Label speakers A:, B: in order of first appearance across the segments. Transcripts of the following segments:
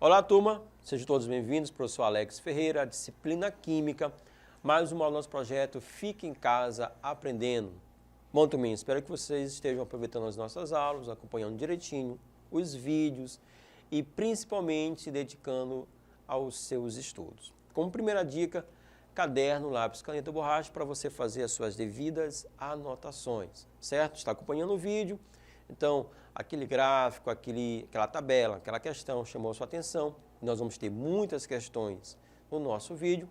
A: Olá, turma! Sejam todos bem-vindos, professor Alex Ferreira, disciplina Química, mais uma aula do nosso projeto Fique em Casa Aprendendo. Bom, turminha, espero que vocês estejam aproveitando as nossas aulas, acompanhando direitinho os vídeos e principalmente se dedicando aos seus estudos. Como primeira dica, caderno, lápis, caneta, borracha para você fazer as suas devidas anotações, certo? Está acompanhando o vídeo? Então, aquele gráfico, aquela tabela, aquela questão chamou sua atenção. Nós vamos ter muitas questões no nosso vídeo.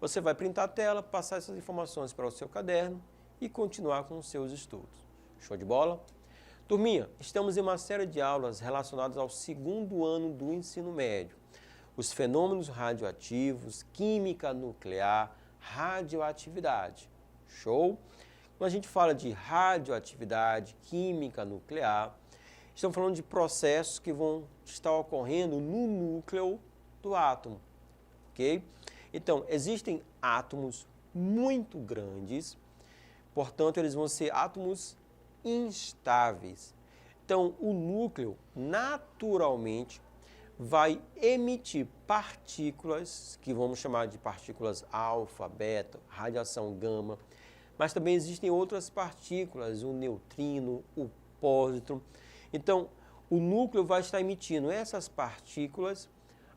A: Você vai printar a tela, passar essas informações para o seu caderno e continuar com os seus estudos. Show de bola? Turminha, estamos em uma série de aulas relacionadas ao segundo ano do ensino médio. Os fenômenos radioativos, química nuclear, radioatividade. Show? Quando a gente fala de radioatividade, química nuclear, estamos falando de processos que vão estar ocorrendo no núcleo do átomo, ok? Então, existem átomos muito grandes, portanto, eles vão ser átomos instáveis. Então, o núcleo, naturalmente, vai emitir partículas, que vamos chamar de partículas alfa, beta, radiação gama, mas também existem outras partículas, o neutrino, o pósitron. Então, o núcleo vai estar emitindo essas partículas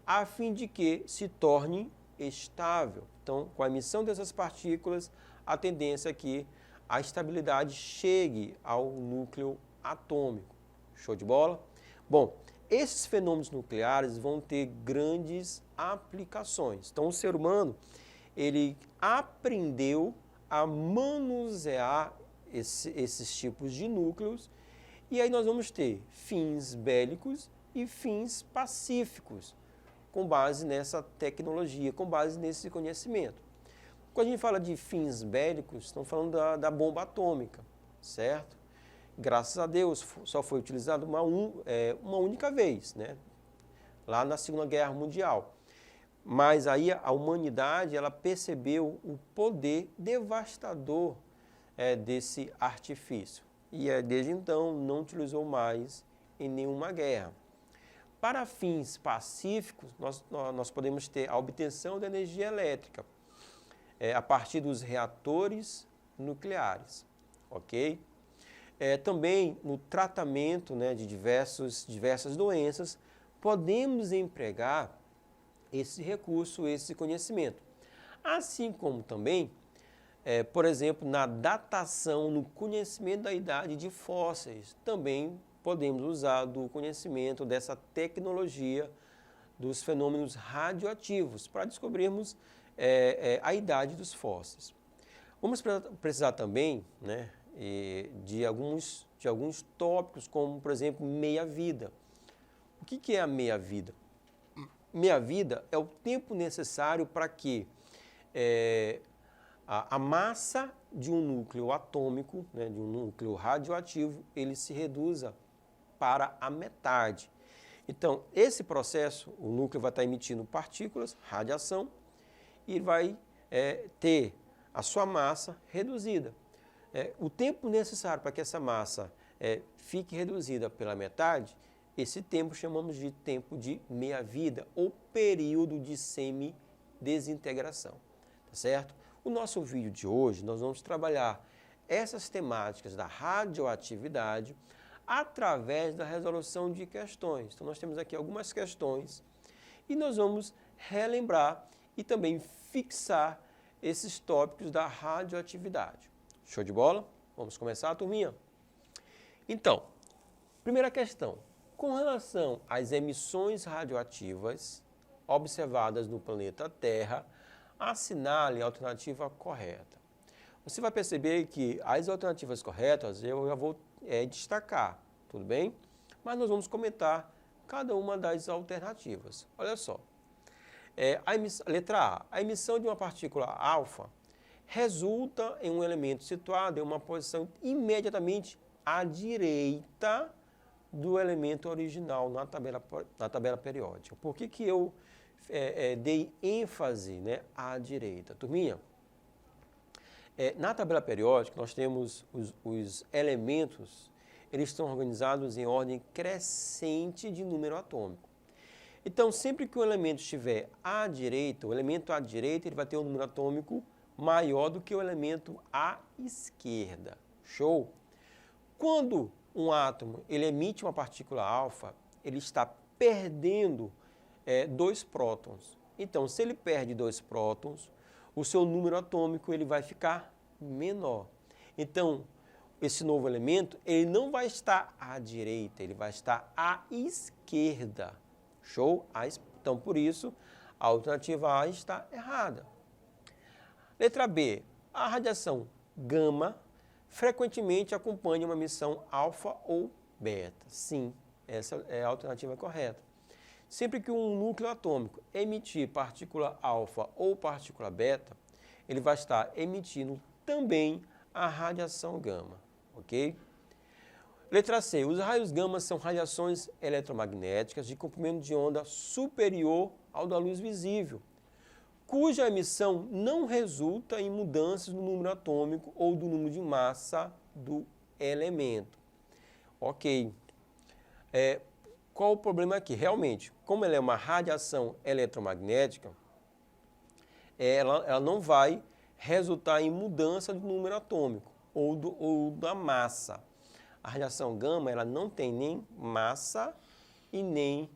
A: a fim de que se torne estável. Então, com a emissão dessas partículas, a tendência é que a estabilidade chegue ao núcleo atômico. Show de bola? Bom, esses fenômenos nucleares vão ter grandes aplicações. Então, o ser humano, ele aprendeu a manusear esses tipos de núcleos, e aí nós vamos ter fins bélicos e fins pacíficos, com base nessa tecnologia, com base nesse conhecimento. Quando a gente fala de fins bélicos, estamos falando da bomba atômica, certo? Graças a Deus, só foi utilizado uma única vez, né? Lá na Segunda Guerra Mundial. Mas aí a humanidade ela percebeu o poder devastador desse artifício. E desde então não utilizou mais em nenhuma guerra. Para fins pacíficos, nós podemos ter a obtenção da energia elétrica a partir dos reatores nucleares, ok? Também no tratamento de diversas doenças, podemos empregar esse recurso, esse conhecimento. Assim como também, por exemplo, na datação, no conhecimento da idade de fósseis, também podemos usar do conhecimento dessa tecnologia dos fenômenos radioativos para descobrirmos a idade dos fósseis. Vamos precisar também de alguns tópicos, como, por exemplo, meia-vida. O que é a meia-vida? Meia-vida é o tempo necessário para que a massa de um núcleo atômico, de um núcleo radioativo, ele se reduza para a metade. Então, esse processo, o núcleo vai estar emitindo partículas, radiação, e vai ter a sua massa reduzida. O tempo necessário para que essa massa fique reduzida pela metade, esse tempo chamamos de tempo de meia-vida ou período de semidesintegração, tá certo? O nosso vídeo de hoje nós vamos trabalhar essas temáticas da radioatividade através da resolução de questões. Então nós temos aqui algumas questões e nós vamos relembrar e também fixar esses tópicos da radioatividade. Show de bola? Vamos começar, turminha? Então, primeira questão. Com relação às emissões radioativas observadas no planeta Terra, assinale a alternativa correta. Você vai perceber que as alternativas corretas eu já vou destacar, tudo bem? Mas nós vamos comentar cada uma das alternativas. Olha só. Letra A. A emissão de uma partícula alfa resulta em um elemento situado em uma posição imediatamente à direita do elemento original na tabela periódica. Por que eu dei ênfase, né, à direita. Turminha, na tabela periódica nós temos os elementos, eles estão organizados em ordem crescente de número atômico. Então, sempre que o elemento estiver à direita, o elemento à direita ele vai ter um número atômico maior do que o elemento à esquerda. Show? Quando um átomo ele emite uma partícula alfa, ele está perdendo 2 prótons. Então, se ele perde 2 prótons, o seu número atômico ele vai ficar menor. Então, esse novo elemento ele não vai estar à direita, ele vai estar à esquerda. Show? Então, por isso, a alternativa A está errada. Letra B. A radiação gama frequentemente acompanha uma emissão alfa ou beta. Sim, essa é a alternativa correta. Sempre que um núcleo atômico emitir partícula alfa ou partícula beta, ele vai estar emitindo também a radiação gama, ok? Letra C. Os raios gama são radiações eletromagnéticas de comprimento de onda superior ao da luz visível, cuja emissão não resulta em mudanças no número atômico ou do número de massa do elemento. Ok. Qual o problema aqui? Realmente, como ela é uma radiação eletromagnética, ela não vai resultar em mudança do número atômico ou da massa. A radiação gama ela não tem nem massa e nem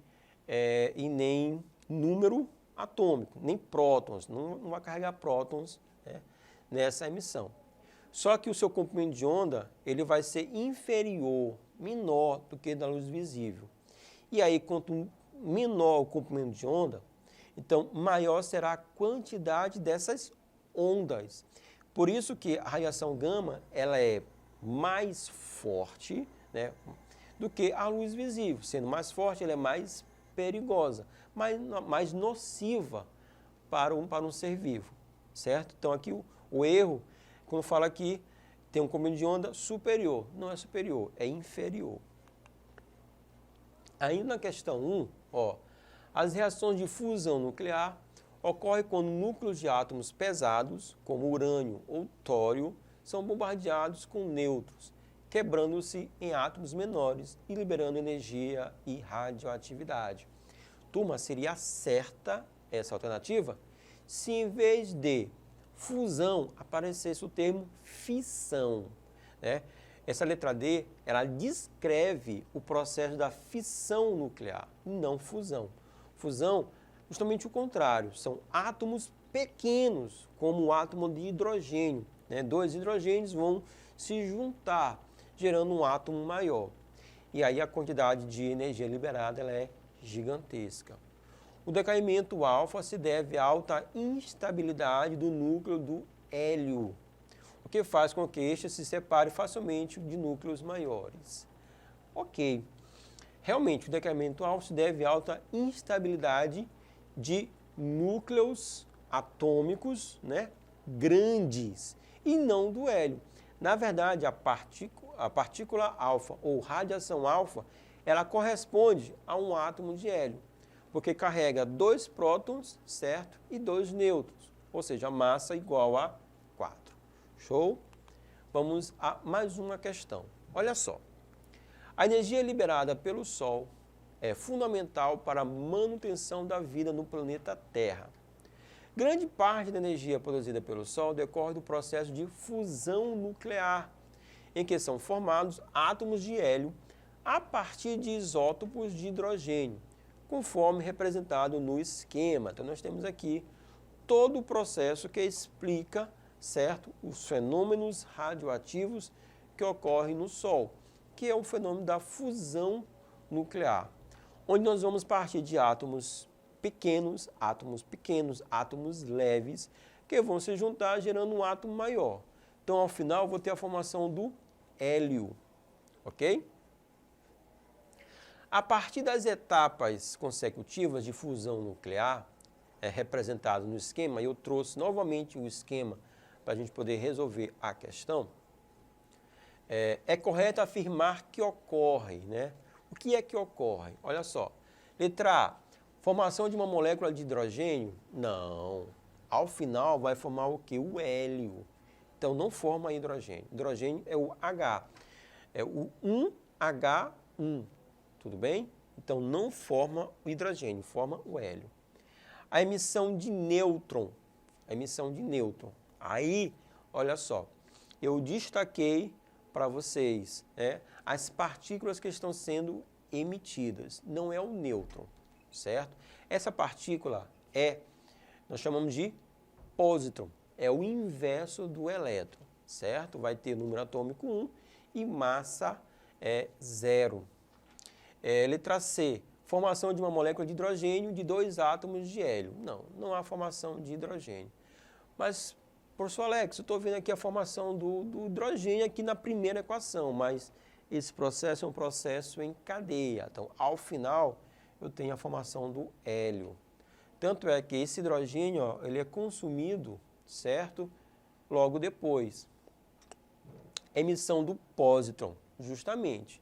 A: número atômico, nem prótons, não vai carregar prótons, né, nessa emissão. Só que o seu comprimento de onda ele vai ser inferior, menor do que da luz visível. E aí, quanto menor o comprimento de onda, então maior será a quantidade dessas ondas. Por isso que a radiação gama ela é mais forte, né, do que a luz visível. Sendo mais forte, ela é mais perigosa, mais nociva para um ser vivo, certo? Então aqui o erro, quando fala que tem um comprimento de onda superior, não é superior, é inferior. Ainda na questão 1, as reações de fusão nuclear ocorrem quando núcleos de átomos pesados, como urânio ou tório, são bombardeados com nêutrons, quebrando-se em átomos menores e liberando energia e radioatividade. Turma, seria certa essa alternativa se em vez de fusão aparecesse o termo fissão, né? Essa letra D, ela descreve o processo da fissão nuclear, não fusão. Fusão, justamente o contrário, são átomos pequenos, como o átomo de hidrogênio, né? 2 hidrogênios vão se juntar, gerando um átomo maior. E aí a quantidade de energia liberada ela é gigantesca. O decaimento alfa se deve à alta instabilidade do núcleo do hélio, o que faz com que este se separe facilmente de núcleos maiores. Ok. Realmente, o decaimento alfa se deve à alta instabilidade de núcleos atômicos, né, grandes, e não do hélio. Na verdade, a partícula alfa ou radiação alfa, ela corresponde a um átomo de hélio, porque carrega 2 prótons, certo? E 2 nêutrons, ou seja, a massa igual a 4. Show? Vamos a mais uma questão. Olha só. A energia liberada pelo Sol é fundamental para a manutenção da vida no planeta Terra. Grande parte da energia produzida pelo Sol decorre do processo de fusão nuclear, em que são formados átomos de hélio a partir de isótopos de hidrogênio, conforme representado no esquema. Então, nós temos aqui todo o processo que explica, certo, os fenômenos radioativos que ocorrem no Sol, que é o fenômeno da fusão nuclear, onde nós vamos partir de átomos pequenos, átomos leves, que vão se juntar gerando um átomo maior. Então, ao final, eu vou ter a formação do hélio, ok? A partir das etapas consecutivas de fusão nuclear, representado no esquema, eu trouxe novamente o esquema para a gente poder resolver a questão, é correto afirmar que ocorre, né? O que é que ocorre? Olha só, letra A, Formação de uma molécula de hidrogênio? Não. Ao final vai formar o quê? O hélio. Então não forma hidrogênio. Hidrogênio é o H. É o 1H1. Tudo bem? Então não forma o hidrogênio, forma o hélio. A emissão de nêutron. A emissão de nêutron. Aí, olha só, eu destaquei para vocês as partículas que estão sendo emitidas. Não é o nêutron, certo? Essa partícula nós chamamos de pósitron. É o inverso do elétron, certo? Vai ter número atômico 1 e massa 0. Letra C. Formação de uma molécula de hidrogênio de 2 átomos de hélio. Não há formação de hidrogênio. Mas, professor Alex, eu estou vendo aqui a formação do hidrogênio aqui na primeira equação, mas esse processo é um processo em cadeia. Então, ao final, eu tenho a formação do hélio. Tanto é que esse hidrogênio, ele é consumido, certo? Logo depois. Emissão do pósitron, justamente.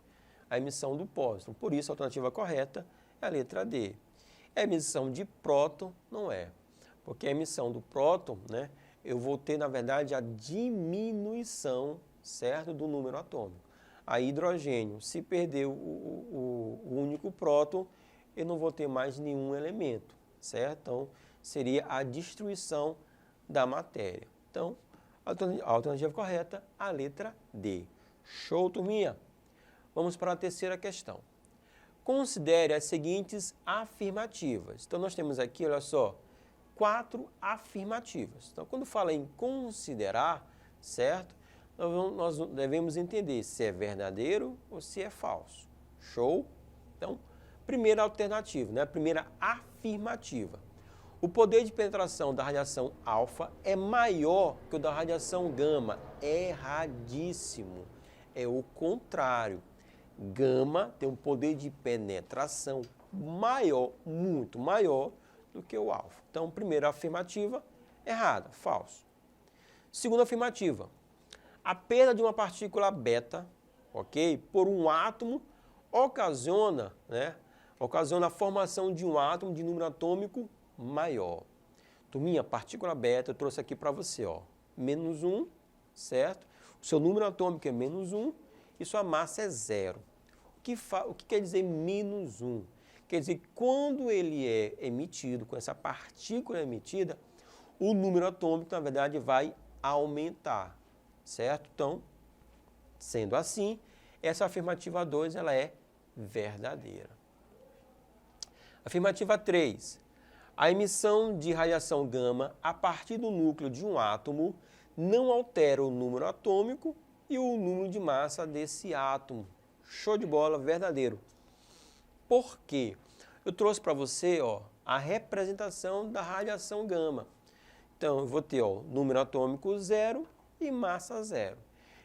A: A emissão do pósitron. Por isso, a alternativa correta é a letra D. A emissão de próton não é. Porque a emissão do próton, eu vou ter, na verdade, a diminuição, certo, do número atômico. A hidrogênio, se perder o único próton, eu não vou ter mais nenhum elemento, certo? Então, seria a destruição da matéria. Então, a alternativa correta, a letra D. Show, turminha? Vamos para a terceira questão. Considere as seguintes afirmativas. Então, nós temos aqui, olha só, 4 afirmativas. Então, quando fala em considerar, certo? Nós devemos entender se é verdadeiro ou se é falso. Show? Então, primeira alternativa, primeira afirmativa. O poder de penetração da radiação alfa é maior que o da radiação gama. Erradíssimo. É o contrário. Gama tem um poder de penetração maior, muito maior do que o alfa. Então, primeira afirmativa, errada, falso. Segunda afirmativa, a perda de uma partícula beta, ok, por um átomo, ocasiona a formação de um átomo de número atômico maior. Turminha, partícula beta, eu trouxe aqui para você, menos 1, certo? O seu número atômico é menos 1 e sua massa é 0. O que quer dizer menos 1? Quer dizer que quando ele é emitido, com essa partícula emitida, o número atômico, na verdade, vai aumentar, certo? Então, sendo assim, essa afirmativa 2 ela é verdadeira. Afirmativa 3. A emissão de radiação gama a partir do núcleo de um átomo não altera o número atômico e o número de massa desse átomo. Show de bola, verdadeiro. Por quê? Eu trouxe para você a representação da radiação gama. Então, eu vou ter número atômico 0 e massa 0.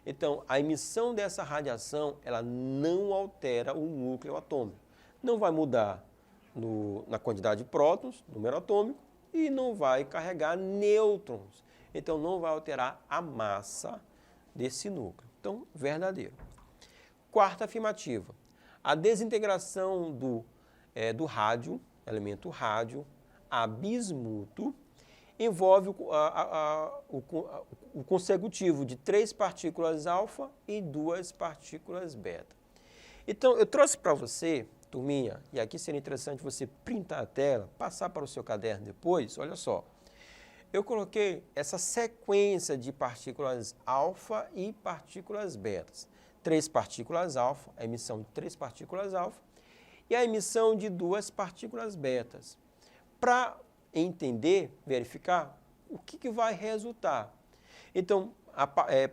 A: Então, a emissão dessa radiação, ela não altera o núcleo atômico. Não vai mudar na quantidade de prótons, número atômico, e não vai carregar nêutrons. Então, não vai alterar a massa desse núcleo. Então, verdadeiro. Quarta afirmativa. A desintegração do rádio, elemento rádio, a bismuto, envolve o consecutivo de 3 partículas alfa e 2 partículas beta. Então, eu trouxe para você, turminha, e aqui seria interessante você printar a tela, passar para o seu caderno depois, olha só. Eu coloquei essa sequência de partículas alfa e partículas betas. 3 partículas alfa, a emissão de 3 partículas alfa, e a emissão de 2 partículas betas. Para entender, verificar, o que vai resultar? Então,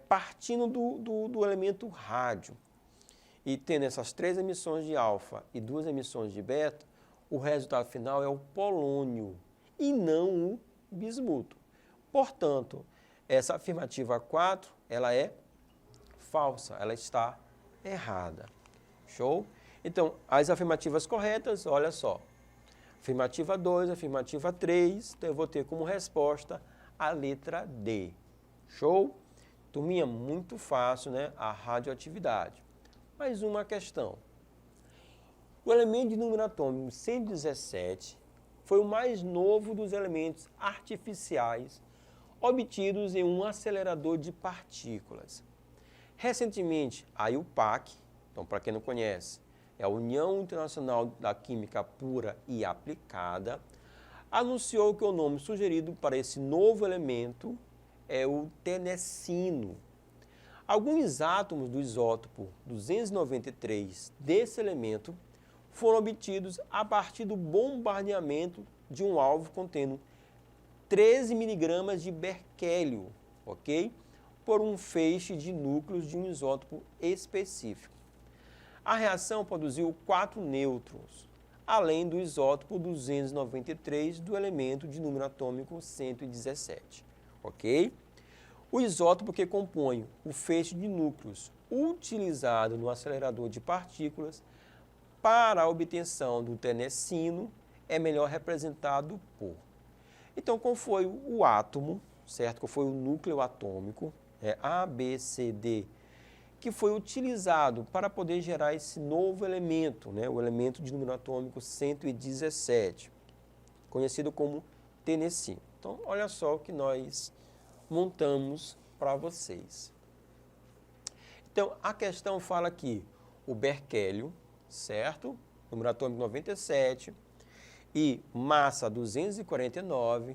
A: partindo do elemento rádio, e tendo essas 3 emissões de alfa e 2 emissões de beta, o resultado final é o polônio, e não o bismuto. Portanto, essa afirmativa 4, ela é falsa, ela está errada. Show? Então, as afirmativas corretas, olha só. Afirmativa 2, afirmativa 3, então eu vou ter como resposta a letra D. Show? Turminha, muito fácil, a radioatividade. Mais uma questão. O elemento de número atômico 117 foi o mais novo dos elementos artificiais obtidos em um acelerador de partículas. Recentemente, a IUPAC, então para quem não conhece, é a União Internacional da Química Pura e Aplicada, anunciou que o nome sugerido para esse novo elemento é o tenecino. Alguns átomos do isótopo 293 desse elemento foram obtidos a partir do bombardeamento de um alvo contendo 13 miligramas de berquélio, ok? Por um feixe de núcleos de um isótopo específico. A reação produziu 4 nêutrons, além do isótopo 293 do elemento de número atômico 117, ok? O isótopo que compõe o feixe de núcleos utilizado no acelerador de partículas para a obtenção do tenecino é melhor representado por. Então, qual foi o átomo, certo? Qual foi o núcleo atômico, A, B, C, D, que foi utilizado para poder gerar esse novo elemento, né? O elemento de número atômico 117, conhecido como tenecino. Então, olha só o que nós montamos para vocês. Então, a questão fala aqui, o berquélio, certo? Número atômico 97 e massa 249,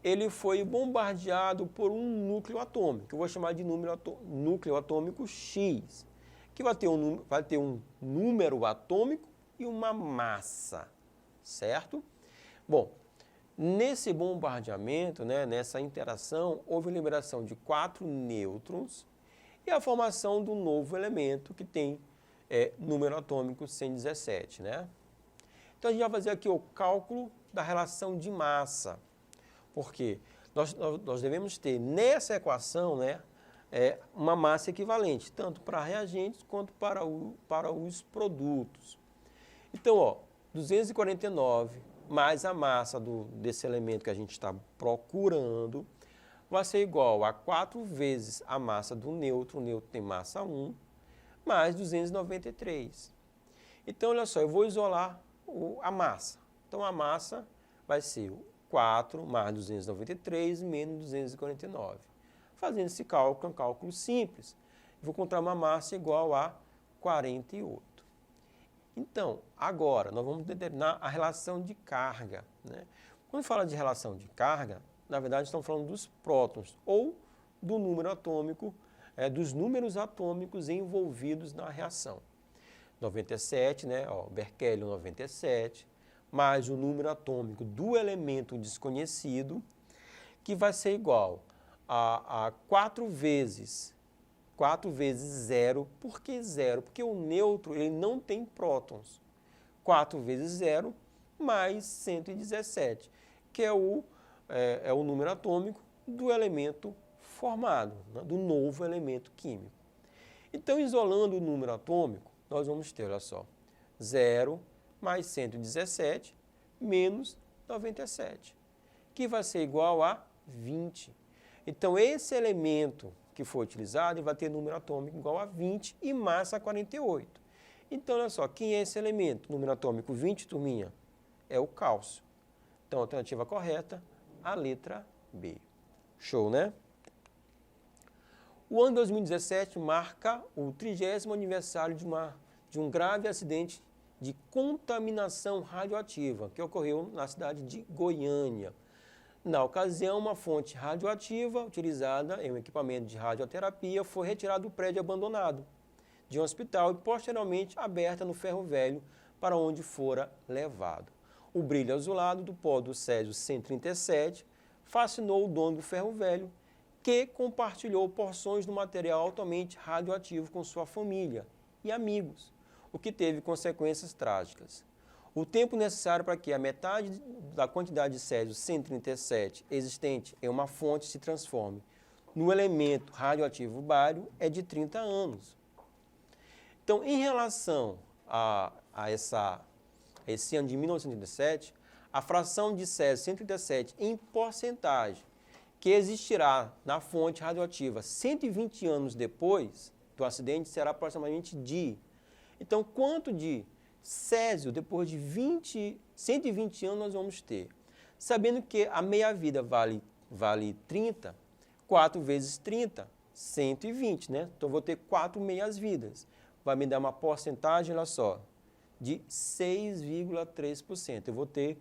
A: ele foi bombardeado por um núcleo atômico, que eu vou chamar de núcleo atômico X, que vai ter um número atômico e uma massa, certo? Bom, nesse bombardeamento, né, nessa interação, houve a liberação de 4 nêutrons e a formação do novo elemento que tem número atômico 117, né? Então, a gente vai fazer aqui o cálculo da relação de massa, porque nós devemos ter nessa equação, né, uma massa equivalente, tanto para reagentes quanto para os produtos. Então, ó, 249 mais a massa desse elemento que a gente está procurando vai ser igual a 4 vezes a massa do nêutron, o nêutron tem massa 1, mais 293. Então, olha só, eu vou isolar a massa. Então, a massa vai ser 4 mais 293 menos 249. Fazendo esse cálculo, é um cálculo simples. Vou encontrar uma massa igual a 48. Então, agora, nós vamos determinar a relação de carga, né? Quando fala de relação de carga, na verdade, estamos falando dos prótons, ou do número atômico, dos números atômicos envolvidos na reação. 97, né? Ó, berquélio 97, mais o número atômico do elemento desconhecido, que vai ser igual a 4 vezes 0. Por que 0? Porque o nêutron ele não tem prótons. 4 vezes 0 mais 117, que é o número atômico do elemento formado, né? Do novo elemento químico. Então, isolando o número atômico, nós vamos ter, olha só, 0 mais 117 menos 97, que vai ser igual a 20. Então, esse elemento que foi utilizado vai ter número atômico igual a 20 e massa 48. Então, olha só, quem é esse elemento? Número atômico 20, turminha, é o cálcio. Então, a alternativa correta, a letra B. Show, né? O ano 2017 marca o 30º aniversário de um grave acidente de contaminação radioativa que ocorreu na cidade de Goiânia. Na ocasião, uma fonte radioativa utilizada em um equipamento de radioterapia foi retirada do prédio abandonado de um hospital e posteriormente aberta no ferro velho para onde fora levado. O brilho azulado do pó do césio 137 fascinou o dono do ferro velho, que compartilhou porções do material altamente radioativo com sua família e amigos, o que teve consequências trágicas. O tempo necessário para que a metade da quantidade de césio 137 existente em uma fonte se transforme no elemento radioativo bário é de 30 anos. Então, em relação a esse ano de 1937, a fração de césio 137 em porcentagem que existirá na fonte radioativa 120 anos depois do acidente será aproximadamente de. Então, quanto de césio, depois de 20 120 anos nós vamos ter. Sabendo que a meia-vida vale 30, 4 vezes 30, 120, né? Então, eu vou ter 4 meias-vidas. Vai me dar uma porcentagem, olha só, de 6,3%. Eu vou ter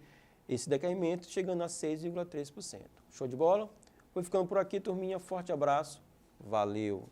A: esse decaimento chegando a 6,3%. Show de bola? Vou ficando por aqui, turminha. Forte abraço. Valeu!